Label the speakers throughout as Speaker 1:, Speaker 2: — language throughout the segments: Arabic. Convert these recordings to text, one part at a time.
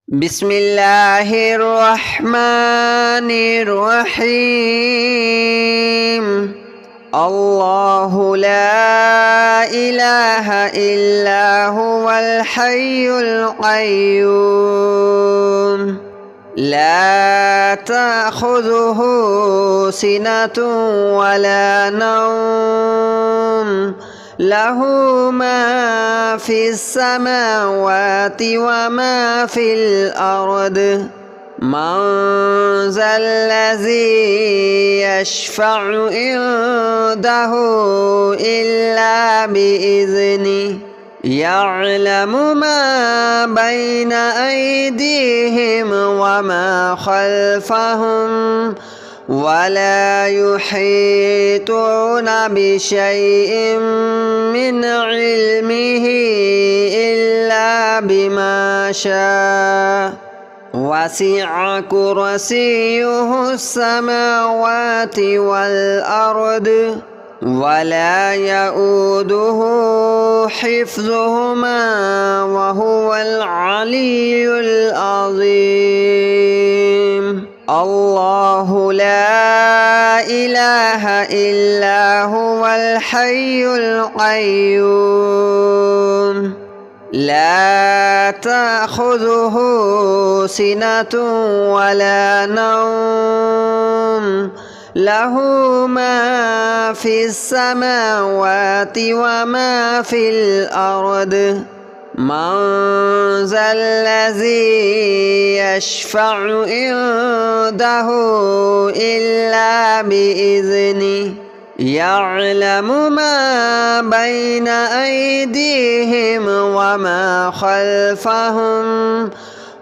Speaker 1: بسم الله الرحمن الرحيم. الله لا إله إلا هو الحي القيوم لا تأخذه سنة ولا نوم له ما في السماوات وما في الأرض من ذا الذي يشفع عنده إلا بإذنه يعلم ما بين أيديهم وما خلفهم ولا يحيطون بشيء من علمه إلا بما شاء وسع كرسيه السماوات والأرض ولا يؤوده حفظهما وهو العلي العظيم. الله لا إله إلا هو الحي القيوم لا تأخذه سنة ولا نوم له ما في السماوات وما في الأرض من ذا الذي يشفع عنده إلا بإذنه يعلم ما بين أيديهم وما خلفهم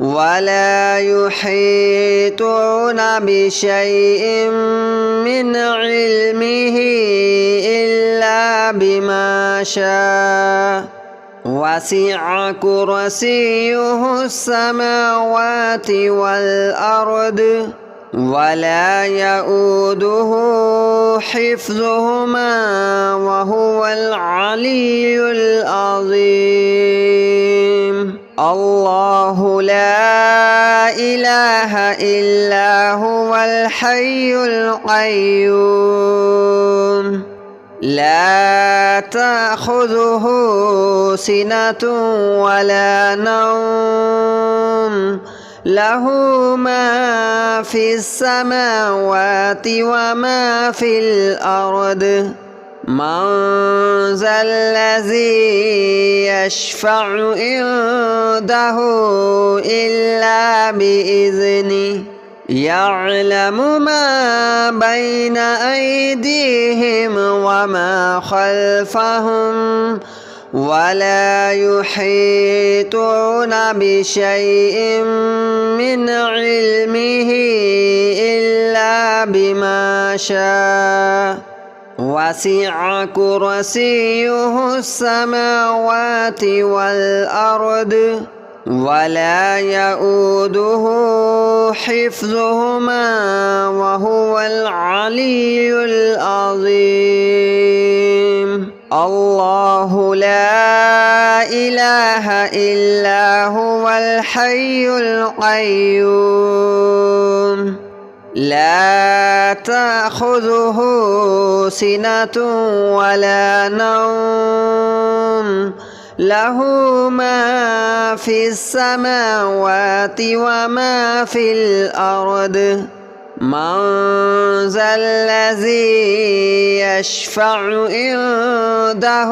Speaker 1: ولا يحيطون بشيء من علمه إلا بما شاء وسع كرسيه السماوات والأرض ولا يؤوده حفظهما وهو العلي العظيم. الله لا إله إلا هو الحي القيوم لا تأخذه سنة ولا نوم له ما في السماوات وما في الأرض من ذا الذي يشفع عنده إلا بإذنه يعلم ما بين أيديهم وما خلفهم ولا يحيطون بشيء من علمه إلا بما شاء وسع كرسيه السماوات والأرض ولا يؤوده حفظهما وهو العلي العظيم. الله لا إله إلا هو الحي القيوم لا تأخذه سنة ولا نوم له ما في السماوات وما في الأرض من ذا الذي يشفع عنده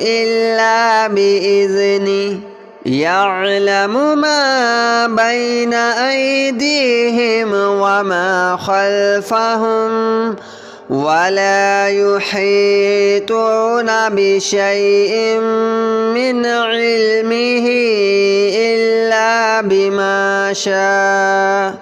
Speaker 1: إلا بإذنه يعلم ما بين أيديهم وما خلفهم ولا يحيطون بشيء من علمه إلا بما شاء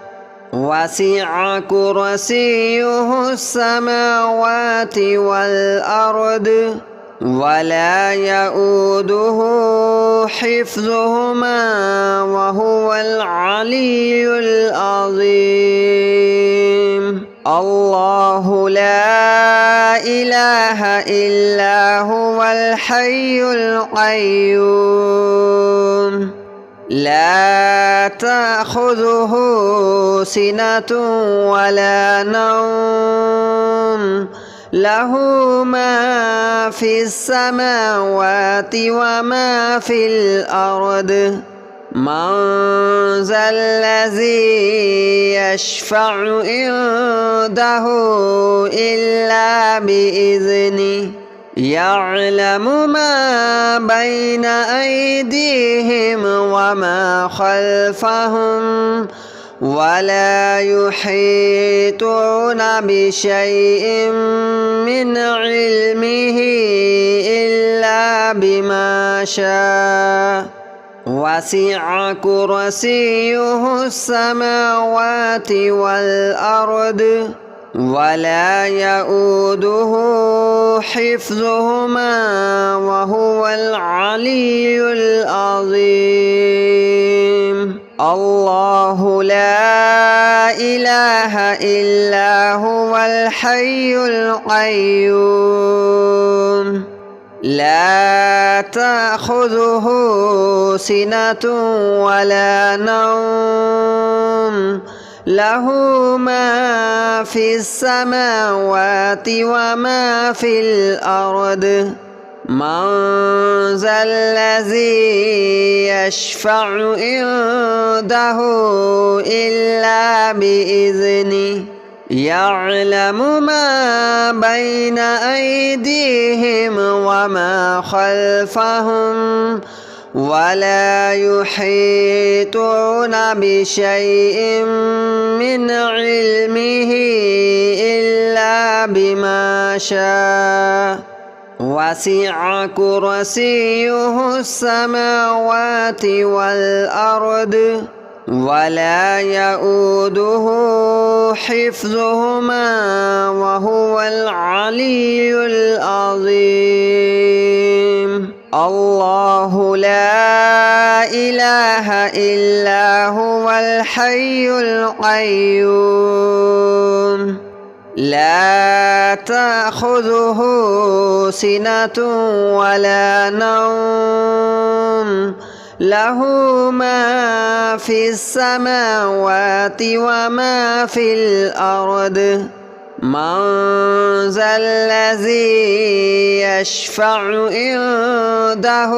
Speaker 1: وسع كرسيه السماوات والأرض ولا يؤوده حفظهما وهو العلي العظيم. الله لا إله إلا هو الحي القيوم لا تأخذه سنة ولا نوم له ما في السماوات وما في الأرض من ذا الذي يشفع عنده إلا بإذنه يعلم ما بين أيديهم وما خلفهم ولا يحيطون بشيء من علمه إلا بما شاء وسع كرسيه السماوات والأرض ولا يؤوده حفظهما وهو العلي العظيم الله لا إله إلا هو الحي القيوم لا تأخذه سنة ولا نوم له ما في السماوات وما في الأرض من ذا الذي يشفع عنده إلا بإذنه يعلم ما بين أيديهم وما خلفهم ولا يحيطون بشيء من علمه إلا بما شاء وسع كرسيه السماوات والأرض ولا يؤوده حفظهما وهو العلي العظيم الله لا إله إلا هو الحي القيوم لا تأخذه سنة ولا نوم له ما في السماوات وما في الأرض من ذا الذي يشفع عنده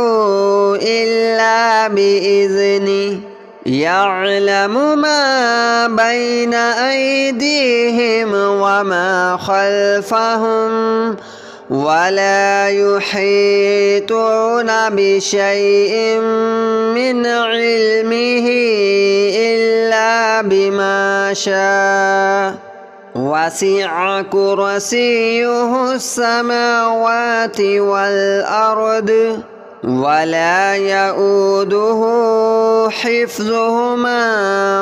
Speaker 1: إلا بإذنه يعلم ما بين أيديهم وما خلفهم ولا يحيطون بشيء من علمه إلا بما شاء وسع كرسيه السماوات والأرض ولا يؤوده حفظهما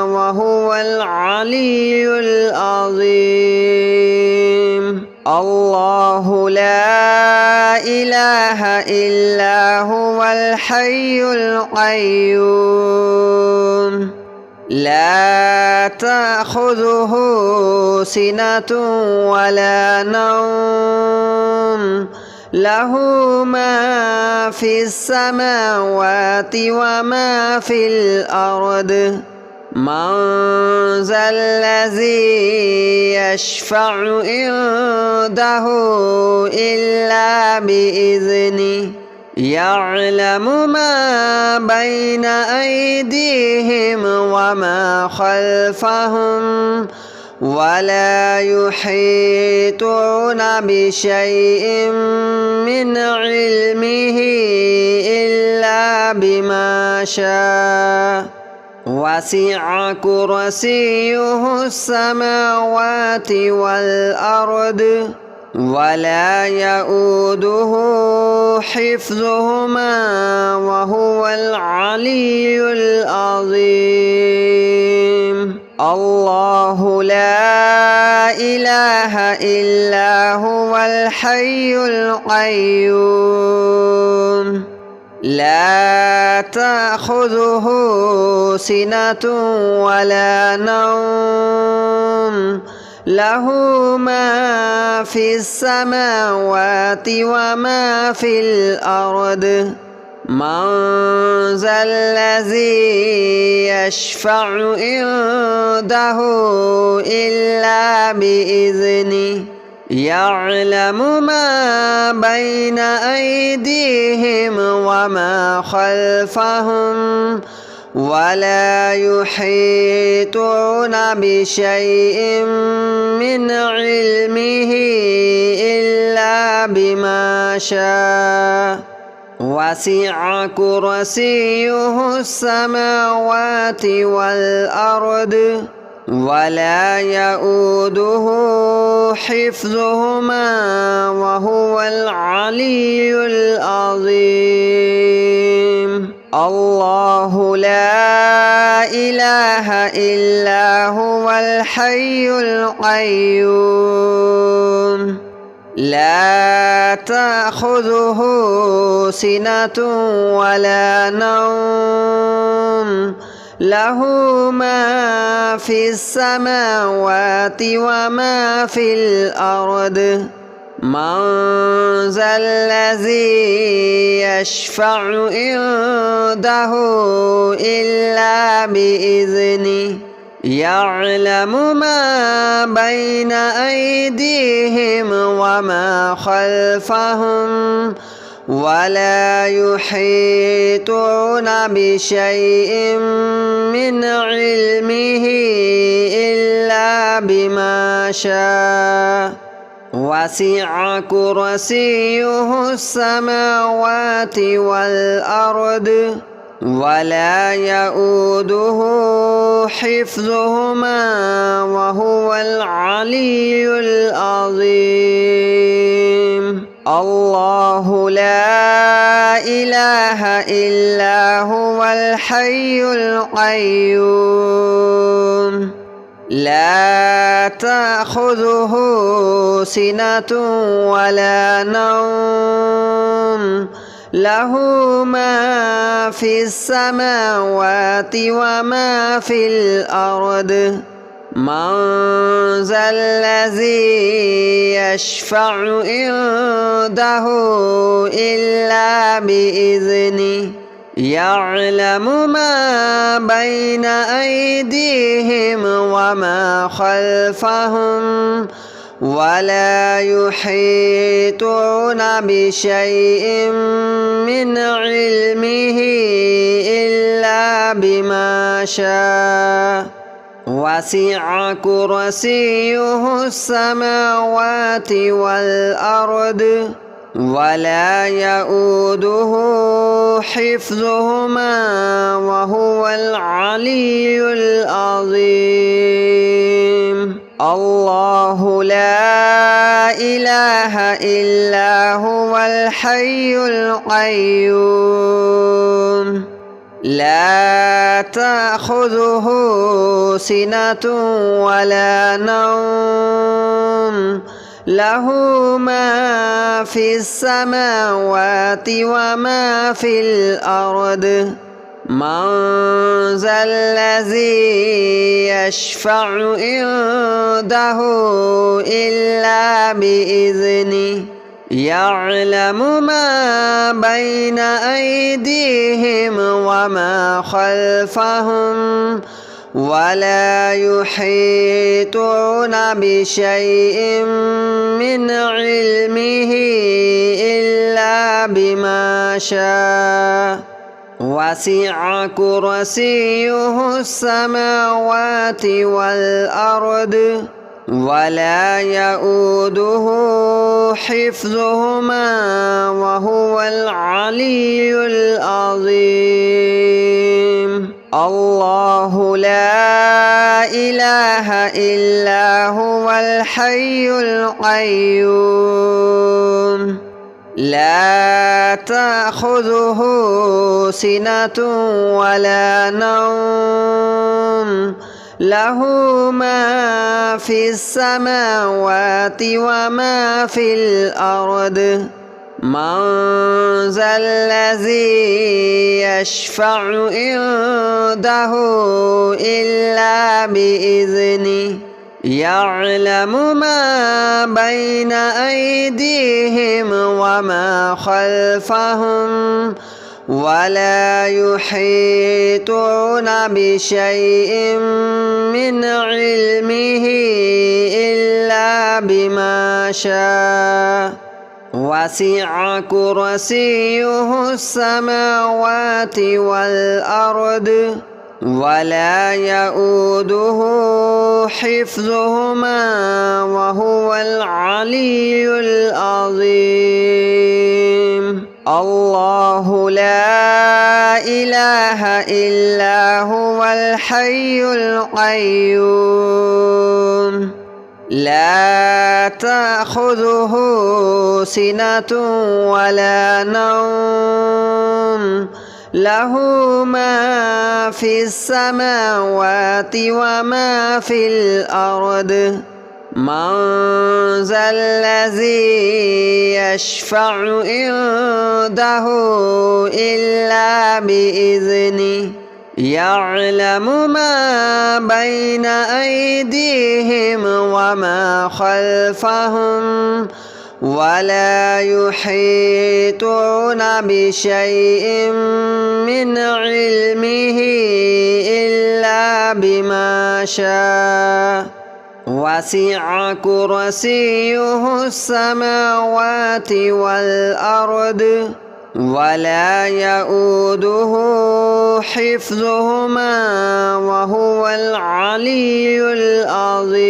Speaker 1: وهو العلي العظيم الله لا إله إلا هو الحي القيوم لا تأخذه سنة ولا نوم له ما في السماوات وما في الأرض من ذا الذي يشفع عنده إلا بإذنه يعلم ما بين أيديهم وما خلفهم ولا يحيطون بشيء من علمه إلا بما شاء وسع كرسيه السماوات والأرض ولا يؤوده حفظهما وهو العلي العظيم الله لا إله إلا هو الحي القيوم لا تأخذه سنة ولا نوم له ما في السماوات وما في الأرض من ذا الذي يشفع عنده إلا بإذنه يعلم ما بين أيديهم وما خلفهم ولا يحيطون بشيء من علمه إلا بما شاء وسع كرسيه السماوات والأرض ولا يؤوده حفظهما وهو العلي العظيم. الله لا إله إلا هو الحي القيوم لا تأخذه سنة ولا نوم له ما في السماوات وما في الأرض من ذا الذي يشفع عنده إلا بإذنه يعلم ما بين أيديهم وما خلفهم ولا يحيطون بشيء من علمه إلا بما شاء وسع كرسيه السماوات والأرض ولا يؤوده حفظهما وهو العلي العظيم. الله لا إله إلا هو الحي القيوم لا تأخذه سنة ولا نوم له ما في السماوات وما في الأرض من ذا الذي يشفع عنده إلا بإذنه يعلم ما بين أيديهم وما خلفهم ولا يحيطون بشيء من علمه إلا بما شاء وسع كرسيه السماوات والأرض ولا يؤوده حفظهما وهو العلي العظيم. الله لا إله إلا هو الحي القيوم لا تأخذه سنة ولا نوم له ما في السماوات وما في الأرض من ذا الذي يشفع عنده إلا بإذنه يعلم ما بين أيديهم وما خلفهم ولا يحيطون بشيء من علمه إلا بما شاء وسع كرسيه السماوات والأرض ولا يؤوده حفظهما وهو العلي العظيم. الله لا إله إلا هو الحي القيوم لا تأخذه سنة ولا نوم له ما في السماوات وما في الأرض من ذا الذي يشفع عنده إلا بإذنه يعلم ما بين أيديهم وما خلفهم ولا يحيطون بشيء من علمه إلا بما شاء وسع كرسيه السماوات والأرض ولا يؤوده حفظهما وهو العلي العظيم الله لا إله إلا هو الحي القيوم لا تأخذه سنة ولا نوم له ما في السماوات وما في الأرض من ذا الذي يشفع عنده إلا بإذنه يعلم ما بين أيديهم وما خلفهم ولا يحيطون بشيء من علمه إلا بما شاء وسع كرسيه السماوات والأرض ولا يؤوده حفظهما وهو العلي العظيم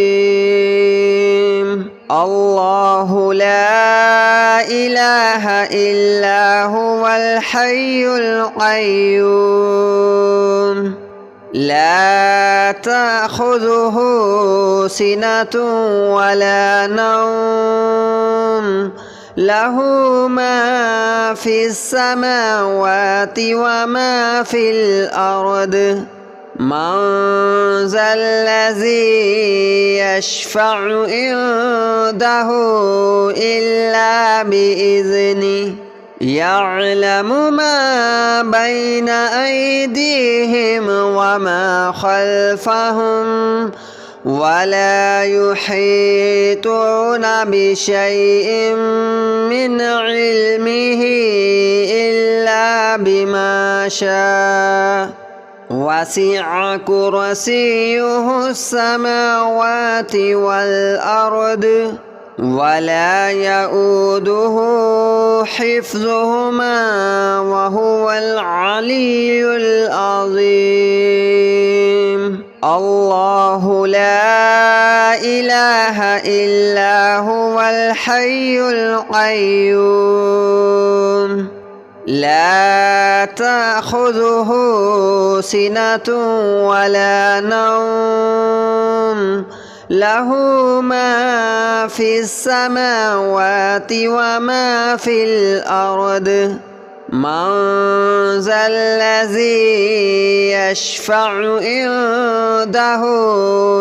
Speaker 1: الله لا إله إلا هو الحي القيوم لا تأخذه سنة ولا نوم له ما في السماوات وما في الأرض من ذا الذي يشفع عنده إلا بإذنه يعلم ما بين أيديهم وما خلفهم ولا يحيطون بشيء من علمه إلا بما شاء وسع كرسيه السماوات والأرض ولا يؤوده حفظهما وهو العلي العظيم الله لا إله إلا هو الحي القيوم لا تأخذه سنة ولا نوم له ما في السماوات وما في الأرض من ذا الذي يشفع عنده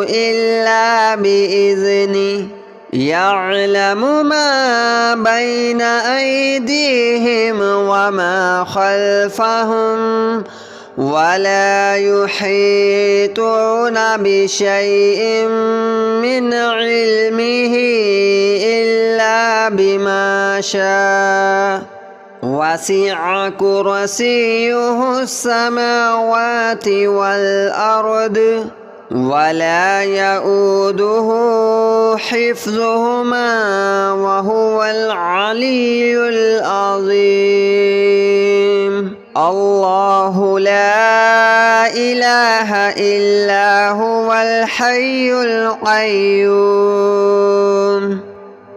Speaker 1: إلا بإذنه يعلم ما بين أيديهم وما خلفهم ولا يحيطون بشيء من علمه إلا بما شاء وسع كرسيه السماوات والأرض ولا يؤوده حفظهما وهو العلي العظيم الله لا إله إلا هو الحي القيوم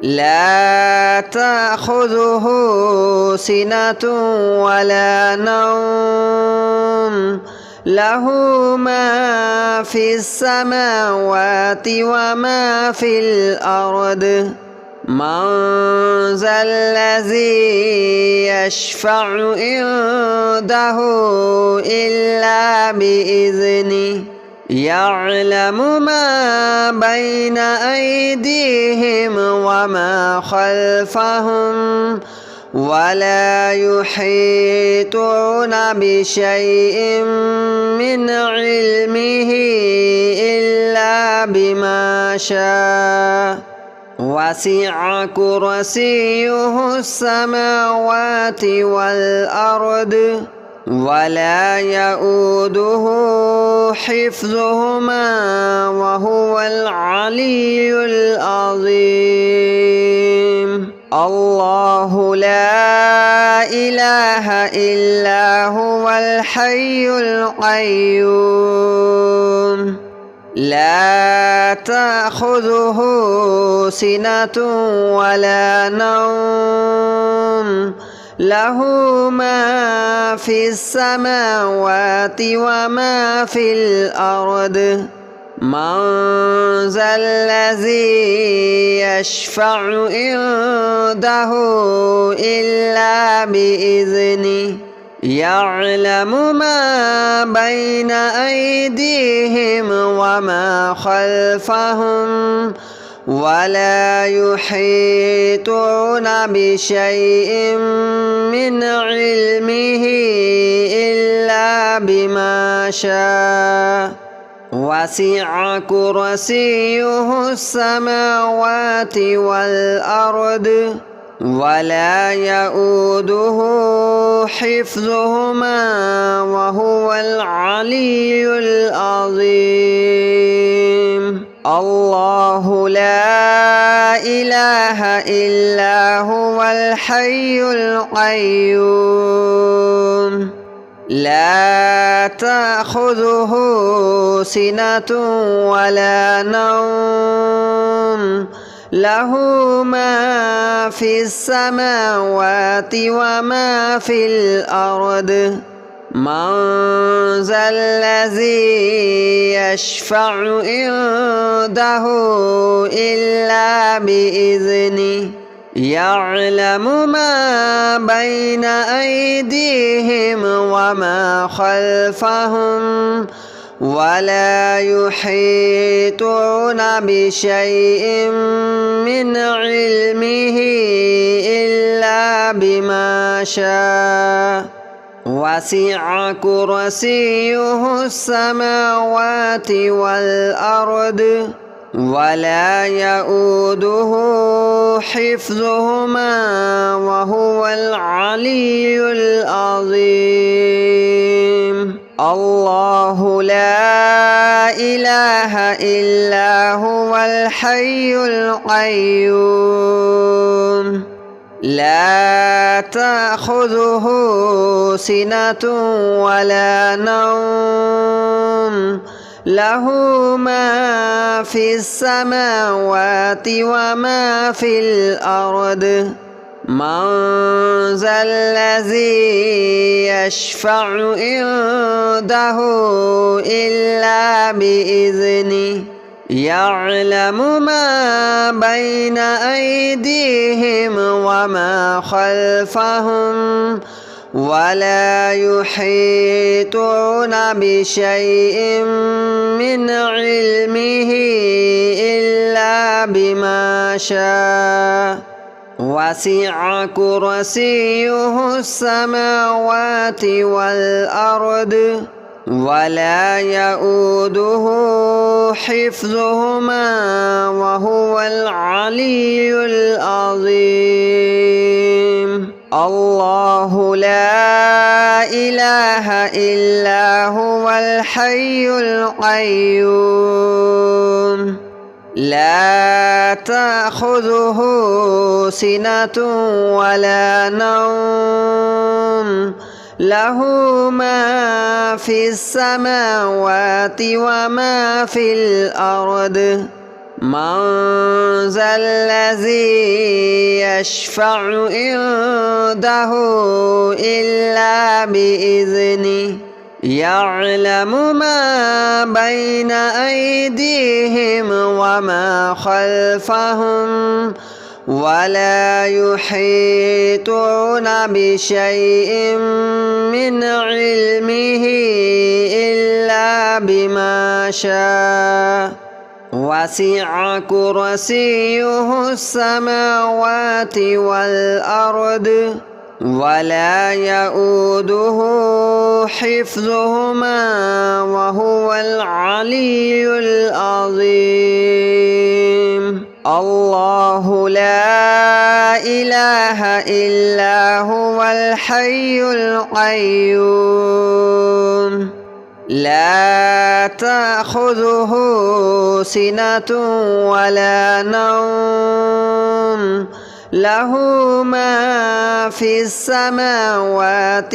Speaker 1: لا تأخذه سنة ولا نوم له ما في السماوات وما في الأرض من ذا الذي يشفع عنده إلا بإذنه يعلم ما بين أيديهم وما خلفهم ولا يحيطون بشيء من علمه إلا بما شاء وسع كرسيه السماوات والأرض ولا يؤوده حفظهما وهو العلي العظيم الله لا إله إلا هو الحي القيوم لا تأخذه سنة ولا نوم له ما في السماوات وما في الأرض من ذا الذي يشفع عنده إلا بإذنه يعلم ما بين أيديهم وما خلفهم ولا يحيطون بشيء من علمه إلا بما شاء وسع كرسيه السماوات والأرض ولا يؤوده حفظهما وهو العلي العظيم الله لا إله إلا هو الحي القيوم لا تأخذه سنة ولا نوم له ما في السماوات وما في الأرض من ذا الذي يشفع عنده إلا بإذنه يعلم ما بين أيديهم وما خلفهم ولا يحيطون بشيء من علمه إلا بما شاء وسع كرسيه السماوات والأرض ولا يؤوده حفظهما وهو العلي العظيم الله لا إله إلا هو الحي القيوم لا تأخذه سنة ولا نوم له ما في السماوات وما في الأرض من ذا الذي يشفع عنده إلا بإذنه يعلم ما بين أيديهم وما خلفهم ولا يحيطون بشيء من علمه إلا بما شاء وسع كرسيه السماوات والأرض ولا يؤوده حفظهما وهو العلي العظيم الله لا إله إلا هو الحي القيوم لا تأخذه سنة ولا نوم له ما في السماوات وما في الأرض من ذا الذي يشفع عنده إلا بإذنه يعلم ما بين أيديهم وما خلفهم ولا يحيطون بشيء من علمه إلا بما شاء وسع كرسيه السماوات والأرض ولا يؤوده حفظهما وهو العلي العظيم الله لا إله إلا هو الحي القيوم لا تأخذه سنة ولا نوم له ما في السماوات